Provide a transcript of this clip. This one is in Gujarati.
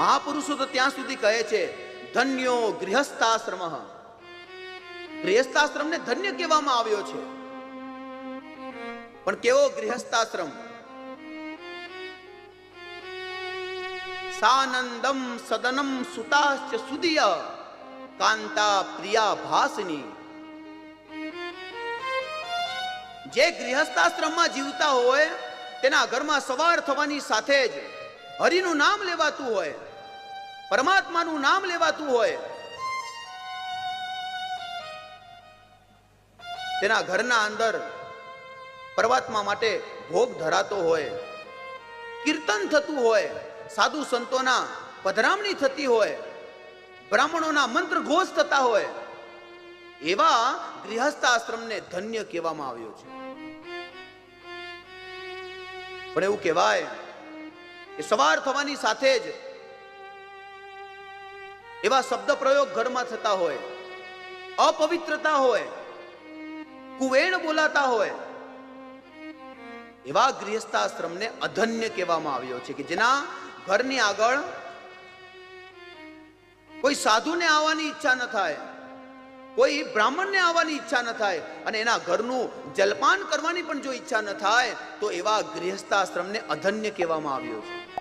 મહાપુરુષો તો ત્યાં સુધી કહે છે ધન્યો ગૃહસ્થાશ્રમ. ગૃહસ્થાશ્રમને ધન્ય કહેવામાં આવ્યો છે. પણ કેવો ગૃહસ્થાશ્રમ? સાનંદમ સદનમ સુતાશ્ચ સુદિય કાંતા પ્રિયા ભાસની. જે ગૃહસ્થાશ્રમમાં જીવતા હોય તેના ઘરમાં સવાર થવાની સાથે જ હરિનું નામ લેવાતું હોય, પરમાત્માનું નામ લેવાતું હોય, તેના ઘરના અંદર પરમાત્મા માટે ભોગ ધરાતો હોય, કીર્તન થતું હોય, સાધુ સંતોના પધરામણી થતી હોય, બ્રાહ્મણોના મંત્ર ઘોષ થતા હોય, એવા ગૃહસ્થાશ્રમને ધન્ય કહેવામાં આવ્યો છે. પણ એવું કહેવાય કે સવાર થવાની સાથે જ એવા શબ્દ પ્રયોગ ઘરમાં થતા હોય, અપવિત્રતા હોય, કુવેણ બોલાતા હોય, એવા ગૃહસ્થાશ્રમને અધન્ય કહેવામાં આવ્યો છે કે જેના ઘરની આગળ કોઈ સાધુને આવવાની ઈચ્છા ન થાય, કોઈ બ્રાહ્મણને આવવાની ઈચ્છા ન થાય, અને એના ઘરનું જલપાન કરવાની પણ જો ઈચ્છા ન થાય તો એવા ગૃહસ્થાશ્રમને અધન્ય કહેવામાં આવ્યો છે.